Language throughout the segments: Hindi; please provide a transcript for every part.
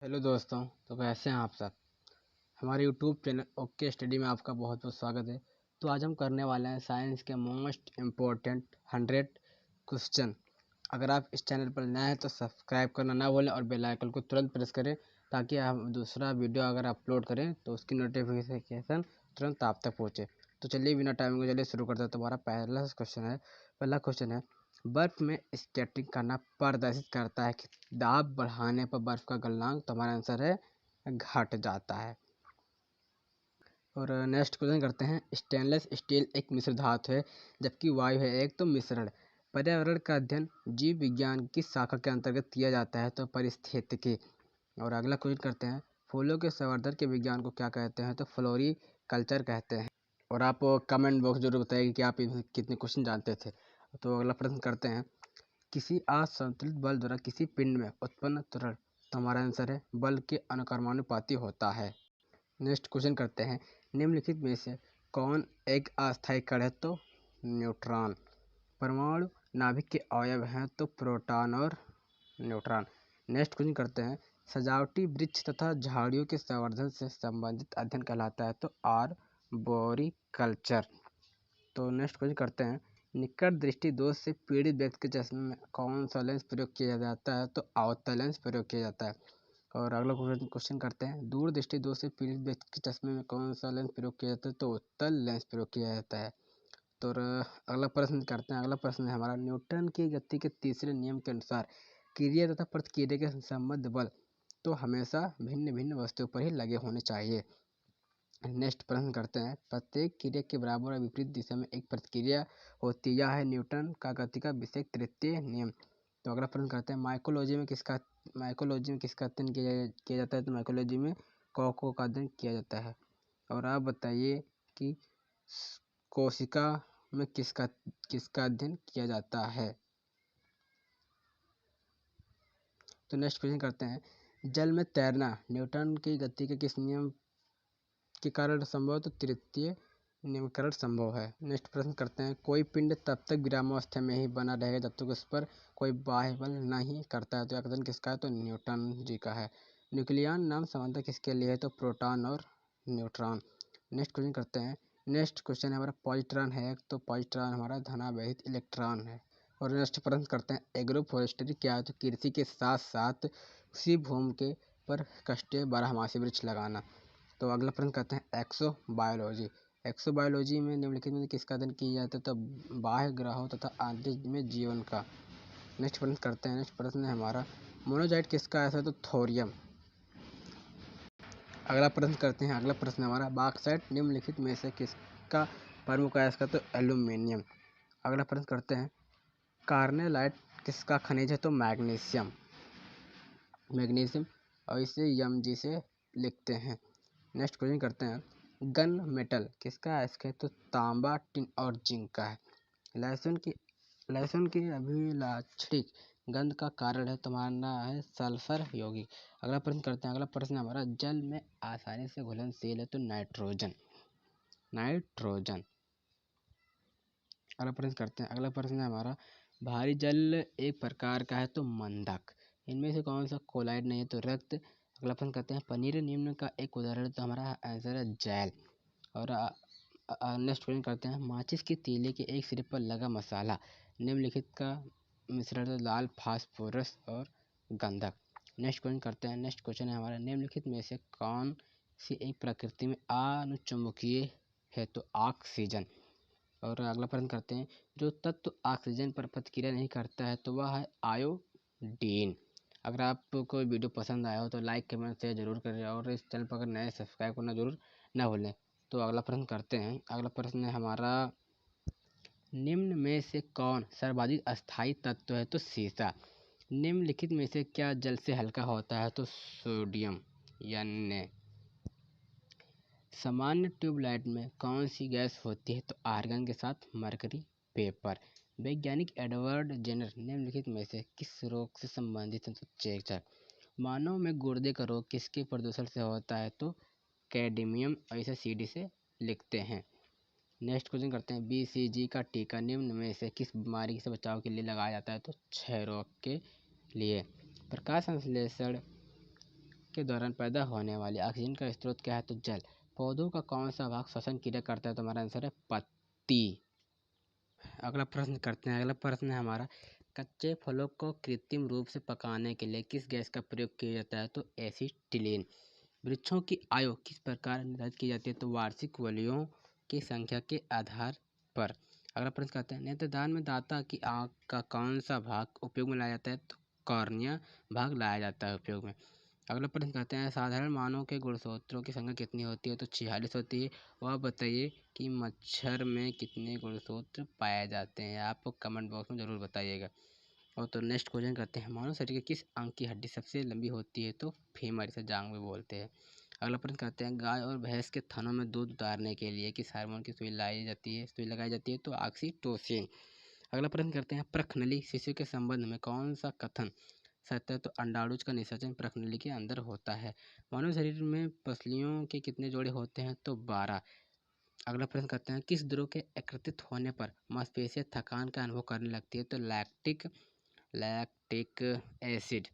हेलो दोस्तों। तो कैसे हैं आप सब। हमारे यूट्यूब चैनल ओके स्टडी में आपका बहुत बहुत स्वागत है। तो आज हम करने वाले हैं साइंस के मोस्ट इम्पोर्टेंट 100 क्वेश्चन। अगर आप इस चैनल पर नए हैं तो सब्सक्राइब करना ना भूलें और बेल आइकन को तुरंत प्रेस करें ताकि हम दूसरा वीडियो अगर अपलोड करें तो उसकी नोटिफिकेशन तुरंत आप तक पहुँचे। तो चलिए बिना टाइम को चलिए शुरू करते हैं। तो हमारा पहला क्वेश्चन है बर्फ में स्केटिंग करना प्रदर्शित करता है कि दाब बढ़ाने पर बर्फ का गलनांक। तो हमारा आंसर है घट जाता है। और नेक्स्ट क्वेश्चन करते हैं स्टेनलेस स्टील एक मिश्र धातु है जबकि वायु है एक तो मिश्रण। पर्यावरण का अध्ययन जीव विज्ञान की शाखा के अंतर्गत किया जाता है तो परिस्थितिकी। और अगला क्वेश्चन करते हैं फूलों के संवर्धन के विज्ञान को क्या कहते हैं तो फ्लोरीकल्चर कहते हैं। और आप कमेंट बॉक्स जरूर बताइए कि आप कितने क्वेश्चन जानते थे। तो अगला प्रश्न करते हैं किसी असंतुलित बल द्वारा किसी पिंड में उत्पन्न त्वरण। तो हमारा आंसर है बल के अनुक्रमानुपाती होता है। नेक्स्ट क्वेश्चन करते हैं निम्नलिखित में से कौन एक अस्थायी कण है तो न्यूट्रॉन। परमाणु नाभिक के अवयव हैं तो प्रोटॉन और न्यूट्रॉन। नेक्स्ट क्वेश्चन करते हैं सजावटी वृक्ष तथा झाड़ियों के संवर्धन से संबंधित अध्ययन कहलाता है तो आर्बोरिकल्चर। तो नेक्स्ट क्वेश्चन करते हैं निकट दृष्टि दोष से पीड़ित व्यक्ति के चश्मे में कौन सा लेंस प्रयोग किया जाता है तो अवतल लेंस प्रयोग किया जाता है। और अगला क्वेश्चन करते हैं दूर दृष्टि दोष से पीड़ित व्यक्ति के चश्मे में कौन सा लेंस प्रयोग किया जाता है तो उत्तल लेंस प्रयोग किया जाता है। तो अगला प्रश्न करते हैं। अगला प्रश्न है हमारा न्यूटन की गति के तीसरे नियम के अनुसार क्रिया तथा प्रतिक्रिया के संबद्ध बल तो हमेशा भिन्न भिन्न वस्तुओं पर ही लगे होने चाहिए। नेक्स्ट प्रश्न करते हैं प्रत्येक क्रिया के बराबर और विपरीत दिशा में एक प्रतिक्रिया होती है। यह है न्यूटन का गति का विशेष तृतीय नियम। तो अगला प्रश्न करते हैं माइकोलॉजी में किसका अध्ययन किया जाता है तो माइकोलॉजी में कॉको का अध्ययन किया जाता है। और आप बताइए कि कोशिका में किसका अध्ययन किया जाता है। तो नेक्स्ट क्वेश्चन करते हैं जल में तैरना न्यूटन की गति के किस नियम के कारण संभव तो तृतीय नियम के कारण संभव है। नेक्स्ट प्रश्न करते हैं कोई पिंड तब तक विरामावस्था में ही बना रहेगा जब तक उस पर कोई बाह्य बल नहीं करता है तो यह कथन किसका है तो न्यूटन जी का है। न्यूक्लियन नाम समानता किसके लिए है तो प्रोटॉन और न्यूट्रॉन। नेक्स्ट क्वेश्चन करते हैं नेक्स्ट क्वेश्चन है हमारा पॉजिट्रॉन है तो पॉजिट्रॉन हमारा धनावेहित इलेक्ट्रॉन है। और नेक्स्ट प्रश्न करते हैं एग्रो फॉरेस्ट्री क्या है तो कृषि के साथ साथ उसी भूमि के पर कष्टीय बारहमासी वृक्ष लगाना। तो अगला प्रश्न करते हैं एक्सोबायोलॉजी में निम्नलिखित में किसका अध्ययन किया जाता है तो बाह्य ग्रहों तथा अंतरिक्ष में जीवन का। नेक्स्ट प्रश्न करते हैं नेक्स्ट प्रश्न है हमारा मोनोजाइट किसका ऐसा तो थोरियम। अगला प्रश्न करते हैं अगला प्रश्न हमारा बॉक्साइट निम्नलिखित में से किसका प्रमुख अयस्क तो एल्यूमिनियम। अगला प्रश्न करते हैं कार्नेलाइट किसका खनिज है तो मैग्नीशियम और इसे Mg से लिखते हैं। नेक्स्ट क्वेश्चन करते हैं गन मेटल किसका अयस्क है तो तांबा टिन और जिंक का है। लहसुन की अभिलाक्षणिक गंध का कारण है तो मानना है सल्फर यौगिक। अगला प्रश्न करते हैं अगला प्रश्न हमारा जल में आसानी से घुलनशील है तो नाइट्रोजन। अगला प्रश्न करते हैं अगला प्रश्न है हमारा भारी जल एक प्रकार का है तो मंदक। इनमें से कौन सा कोलाइड नहीं है तो रक्त। अगला प्रश्न करते हैं पनीर निम्न का एक उदाहरण तो हमारा आंसर है जैल। और नेक्स्ट क्वेश्चन करते हैं माचिस की तीली के एक सिरे पर लगा मसाला निम्नलिखित का मिश्रण है लाल फास्फोरस और गंधक। नेक्स्ट क्वेश्चन करते हैं नेक्स्ट क्वेश्चन है हमारा निम्नलिखित में से कौन सी एक प्रकृति में अनुचुंबकीय है तो ऑक्सीजन। और अगला प्रश्न करते हैं जो तत्व ऑक्सीजन पर प्रतिक्रिया नहीं करता है तो वह है आयोडीन। अगर आपको वीडियो पसंद आया हो तो लाइक कमेंट शेयर जरूर करें और इस चैनल पर अगर नए सब्सक्राइब करना जरूर ना भूलें। तो अगला प्रश्न करते हैं अगला प्रश्न है हमारा निम्न में से कौन सर्वाधिक अस्थायी तत्व है तो सीसा। निम्नलिखित में से क्या जल से हल्का होता है तो सोडियम Na। सामान्य ट्यूबलाइट में कौन सी गैस होती है तो आर्गन के साथ मरकरी पेपर। वैज्ञानिक एडवर्ड जेनर निम्नलिखित में से किस रोग से संबंधित है तो चेचक। मानव में गुर्दे का रोग किसके प्रदूषण से होता है तो कैडमियम और इसे CD से लिखते हैं। नेक्स्ट क्वेश्चन करते हैं BCG का टीका निम्न में से किस बीमारी से बचाव के लिए लगाया जाता है तो क्षय रोग के लिए। प्रकाश संश्लेषण के दौरान पैदा होने वाली ऑक्सीजन का स्रोत क्या है? तो जल। पौधों का कौन सा भाग श्वसन क्रिया करता है? तो हमारा आंसर है पत्ती। अगला प्रश्न करते हैं। अगला प्रश्न है हमारा, कच्चे फलों को कृत्रिम रूप से पकाने के लिए किस गैस का प्रयोग किया जाता है? तो एसिटिलीन। वृक्षों की आयु किस प्रकार निर्धारित की जाती है? तो वार्षिक वलियों की संख्या के आधार पर। अगला प्रश्न करते हैं, नेत्रदान में दाता की आंख का कौन सा भाग उपयोग में लाया जाता है? तो कॉर्निया भाग लाया जाता है उपयोग में। अगला प्रश्न करते हैं, साधारण मानव के गुणसूत्रों की संख्या कितनी होती है? तो 46 होती है। वह बताइए कि मच्छर में कितने गुणसूत्र पाए जाते हैं? आप कमेंट बॉक्स में ज़रूर बताइएगा। और तो नेक्स्ट क्वेश्चन करते हैं, मानव शरीर के किस अंग की हड्डी सबसे लंबी होती है? तो फीमर, इसे जांघ भी बोलते हैं। अगला प्रश्न करते हैं, गाय और भैंस के थनों में दूध उतारने के लिए किस हार्मोन की सुई लगाई जाती है? तो ऑक्सीटोसिन। अगला प्रश्न करते हैं, प्रखनली शिशु के संबंध में कौन सा कथन सत्य है? तो अंडाणुज का निषेचन प्रखनली के अंदर होता है। मानव शरीर में पसलियों के कितने जोड़े होते हैं? तो 12। अगला प्रश्न करते हैं, किस द्रव के एकत्रित होने पर मांसपेशियां थकान का अनुभव करने लगती है? तो लैक्टिक एसिड।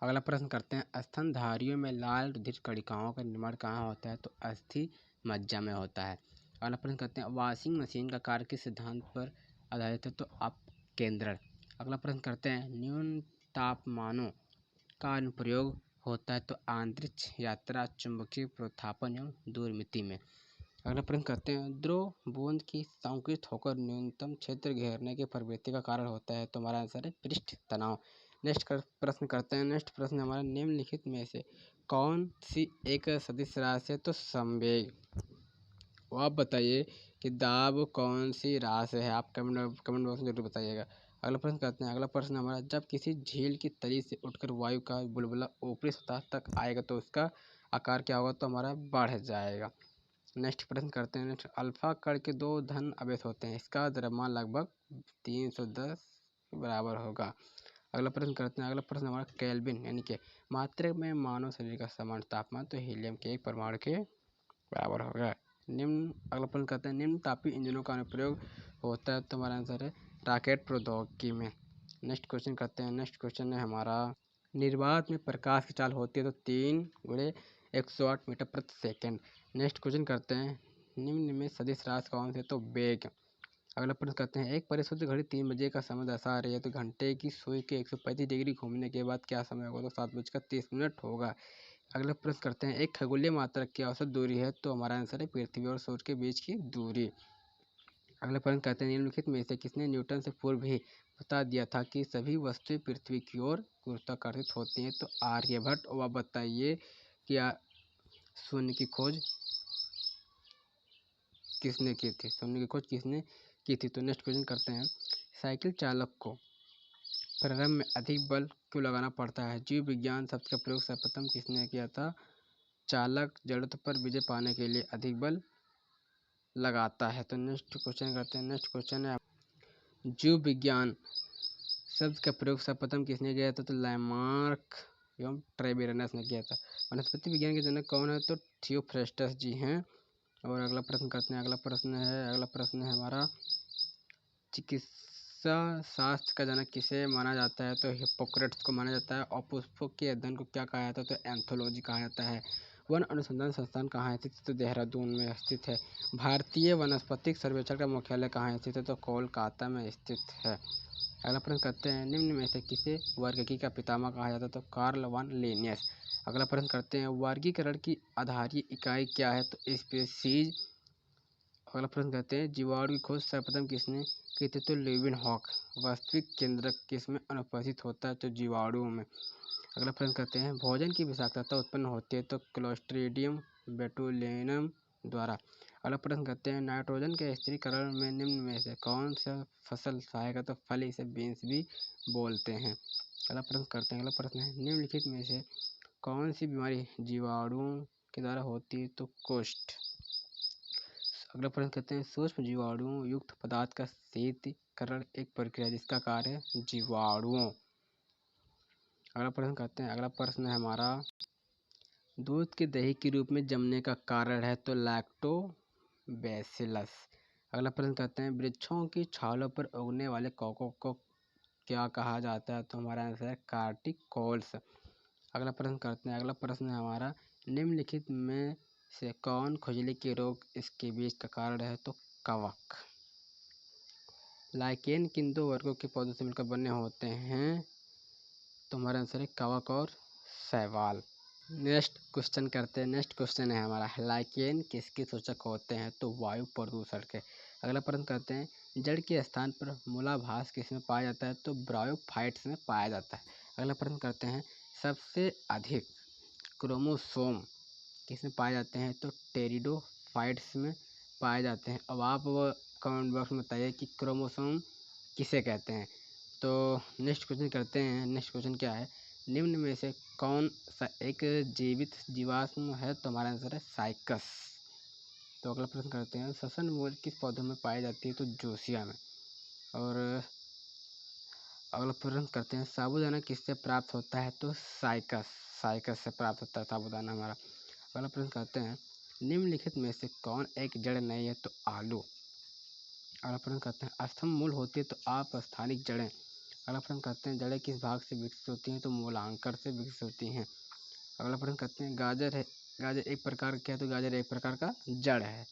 अगला प्रश्न करते हैं, स्तनधारियों में लाल रुधिर कणिकाओं का निर्माण कहाँ होता है? तो अस्थि मज्जा में होता है। अगला प्रश्न करते हैं, वॉशिंग मशीन का कार्य किस सिद्धांत पर आधारित है? तो अपकेंद्रण। अगला प्रश्न करते हैं, न्यून तापमानों का अनुप्रयोग होता है? तो अंतरिक्ष यात्रा, चुंबकीय प्रोत्थापन एवं दूरमिति में। अगला प्रश्न करते हैं, ध्रुव बूंद की संकुचित होकर न्यूनतम क्षेत्र घेरने की प्रवृत्ति का कारण होता है? तो हमारा आंसर है पृष्ठ तनाव। प्रश्न करते हैं, नेक्स्ट प्रश्न हमारा, निम्नलिखित में से कौन सी एक सदिश राशि है? तो संवेग। वो आप बताइए कि दाब कौन सी राशि है? आप कमेंट बॉक्स में जरूर बताइएगा। अगला प्रश्न करते हैं। अगला प्रश्न हमारा, जब किसी झील की तली से उठकर वायु का बुलबुला ऊपरी सतह तक आएगा तो उसका आकार क्या होगा? तो हमारा बढ़ जाएगा। नेक्स्ट प्रश्न करते हैं, नेक्स्ट, अल्फा कण के 2 धन आवेश होते हैं, इसका द्रव्यमान लगभग 310 के बराबर होगा। अगला प्रश्न करते हैं। अगला प्रश्न हमारा, केल्विन यानी कि मात्रक में मानव शरीर का सामान्य तापमान तो हीलियम के 1 परमाणु के बराबर होगा। अगला प्रश्न करते हैं, निम्न तापीय इंजनों का अनुप्रयोग होता है? तो हमारा आंसर है रॉकेट प्रौद्योगिकी में। नेक्स्ट क्वेश्चन करते हैं। नेक्स्ट क्वेश्चन है हमारा, निर्वात में प्रकाश की चाल होती है? तो 3 × 108 मीटर प्रति सेकेंड। नेक्स्ट क्वेश्चन करते हैं, निम्न में सदिश राशि कौन से? तो वेग। अगला प्रश्न करते हैं, एक परिशुद्ध घड़ी 3 बजे का समय दर्शा रही है, तो घंटे की सुई के 135 डिग्री घूमने के बाद क्या समय होगा? तो 7:30 होगा। अगला प्रश्न करते हैं, एक खगोलीय मात्रक की औसत दूरी है? तो हमारा आंसर है पृथ्वी और सूर्य के बीच की दूरी। अगला प्रश्न करते हैं, निम्नलिखित में से किसने न्यूटन से पूर्व ही बता दिया था कि सभी वस्तुएं पृथ्वी की ओर गुरुत्वाकर्षित होती हैं? तो आर्यभट्ट। वह बताइए कि शून्य की खोज किसने की थी? शून्य की खोज किसने की थी? तो नेक्स्ट क्वेश्चन करते हैं, साइकिल चालक को प्रारंभ में अधिक बल क्यों लगाना पड़ता है? जीव विज्ञान शब्द का प्रयोग सर्वप्रथम किसने किया था? चालक जड़त्व पर विजय पाने के लिए अधिक बल लगाता है। तो नेक्स्ट क्वेश्चन करते हैं। नेक्स्ट क्वेश्चन है, जीव विज्ञान शब्द का प्रयोग सर्वप्रथम किसने किया था? तो लैमार्क एवं ट्रेविरनस ने किया था। वनस्पति विज्ञान के जनक कौन है? तो थियोफ्रेस्टस जी हैं। और अगला प्रश्न करते हैं। अगला प्रश्न है हमारा, चिकित्सा शास्त्र का जनक किसे माना जाता है? तो हिप्पोक्रेट्स को माना जाता है। और पुष्पों के अध्ययन को क्या कहा जाता है? तो एंथोलॉजी कहा जाता है। वन अनुसंधान संस्थान कहाँ स्थित है? तो देहरादून में स्थित है। भारतीय वनस्पतिक सर्वेक्षण का मुख्यालय कहाँ स्थित है? तो कोलकाता में स्थित है। अगला प्रश्न करते हैं, निम्न में से किसे वर्गीकी का पितामह कहा जाता है? तो कार्ल वन लिनियस। अगला प्रश्न करते हैं, वर्गीकरण की आधारीय इकाई क्या है? तो स्पीशीज। अगला प्रश्न करते हैं, जीवाणु की खोज सर्वप्रथम किसने की थी? तो लेeuwenhoek। वास्तविक केंद्रक किसमें अनुपस्थित होता है? तो जीवाणुओं में। अगला प्रश्न करते हैं, भोजन की विषाक्तता उत्पन्न होती है? तो क्लोस्ट्रीडियम बोटुलिनम द्वारा। अगला प्रश्न करते हैं, नाइट्रोजन के स्थिरीकरण में निम्न में से कौन सा फसल सहायक है? तो फल, इसे बीन्स भी बोलते हैं। अगला प्रश्न करते हैं। अगला प्रश्न है, निम्नलिखित में से कौन सी बीमारी जीवाणुओं के द्वारा होती है? तो कुष्ठ। अगला प्रश्न करते हैं, सूक्ष्म जीवाणुओं युक्त पदार्थ का शीतकरण एक प्रक्रिया जिसका कार्य है जीवाणुओं। अगला प्रश्न करते हैं। अगला प्रश्न है हमारा, दूध के दही के रूप में जमने का कारण है? तो लैक्टोबैसिलस। अगला प्रश्न करते हैं, वृक्षों की छालों पर उगने वाले कॉकों को क्या कहा जाता है? तो हमारा आंसर है कार्टिकोल्स। अगला प्रश्न करते हैं। अगला प्रश्न है हमारा, निम्नलिखित में से कौन खुजली के रोग इसके बीज का कारण है? तो कवक। लाइकेन किन दो वर्गों के पौधों से मिलकर बने होते हैं? तो हमारा आंसर है कवक और शैवाल। नेक्स्ट क्वेश्चन करते हैं। नेक्स्ट क्वेश्चन है हमारा, लाइकेन किसके सूचक होते हैं? तो वायु प्रदूषण के। अगला प्रश्न करते हैं, जड़ के स्थान पर मूलाभास किसमें पाया जाता है? तो ब्रायोफाइट्स में पाया जाता है। अगला प्रश्न करते हैं, सबसे अधिक क्रोमोसोम किसमें पाए जाते हैं? तो टेरिडोफाइट्स में पाए जाते हैं। अब आप कमेंट बॉक्स में बताइए कि क्रोमोसोम किसे कहते हैं। तो नेक्स्ट क्वेश्चन करते हैं। नेक्स्ट क्वेश्चन क्या है, निम्न में से कौन सा एक जीवित जीवाश्म है? तो हमारा आंसर है साइकस। तो अगला प्रश्न करते हैं, श्वसन मूल किस पौधों में पाई जाती है? तो जोसिया में। और अगला प्रश्न करते हैं, साबूदाना किससे प्राप्त होता है? तो साइकस से प्राप्त होता है साबूदाना हमारा। अगला प्रश्न करते हैं, निम्नलिखित में से कौन एक जड़ नहीं है? तो आलू। अगला प्रश्न करते हैं, स्तंभ मूल होती है तो अपस्थानिक जड़ें। अगला प्रश्न करते हैं, जड़ें किस भाग से विकसित होती हैं? तो मूलांकर से विकसित होती हैं। अगला प्रश्न करते हैं, गाजर एक प्रकार क्या है? तो गाजर एक प्रकार का जड़ है।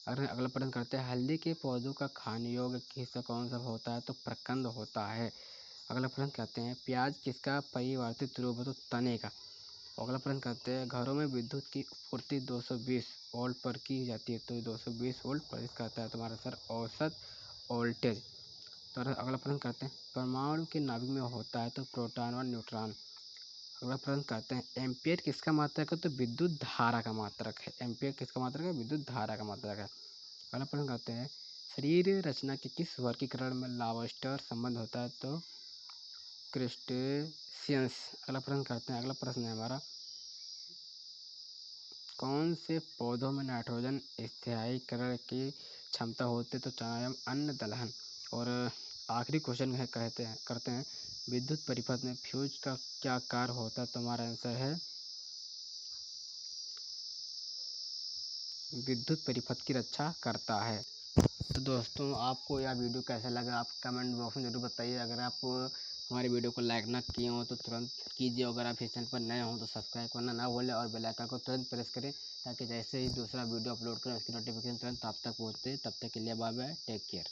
अगला प्रश्न करते हैं, हल्दी के पौधों का खाने योग्य हिस्सा कौन सा होता है? तो प्रकंद होता है। अगला प्रश्न करते हैं, प्याज किसका परिवर्तित रूप है? तो तने का। अगला प्रश्न करते हैं, घरों में विद्युत की आपूर्ति 220 वोल्ट पर की जाती है। तो 220 वोल्ट पर इसका आता है तुम्हारा सर औसत वोल्टेज। तो अगला प्रश्न करते हैं, परमाणु के नाभिक में होता है? तो प्रोटॉन और न्यूट्रॉन। अगला प्रश्न करते हैं, एम्पियर किसका मात्रक है? तो विद्युत धारा का मात्रक है। एम्पियर किसका मात्रक है? विद्युत धारा का मात्रक है। अगला प्रश्न करते हैं, शरीर रचना के किस वर्गीकरण में लॉबस्टर संबंध होता है? तो क्रेस्टेशियंस। अगला प्रश्न करते हैं। अगला प्रश्न है हमारा, कौन से पौधों में नाइट्रोजन स्थायीकरण की क्षमता होती है? तो चायम अन्न दलहन। और आखिरी क्वेश्चन है करते हैं, विद्युत परिपथ में फ्यूज का क्या कार्य होता है? तो हमारा आंसर है विद्युत परिपथ की रक्षा करता है। तो दोस्तों, आपको यह वीडियो कैसा लगा आप कमेंट बॉक्स में ज़रूर बताइए। अगर आप हमारे वीडियो को लाइक ना किए हो तो तुरंत कीजिए। अगर आप इस चैनल पर नए हो तो सब्सक्राइब करना ना भूलें और बेल आइकन को तुरंत प्रेस करें, ताकि जैसे ही दूसरा वीडियो अपलोड करें उसकी नोटिफिकेशन तुरंत आप तक पहुँचते। तब तक के लिए बाय बाय, टेक केयर।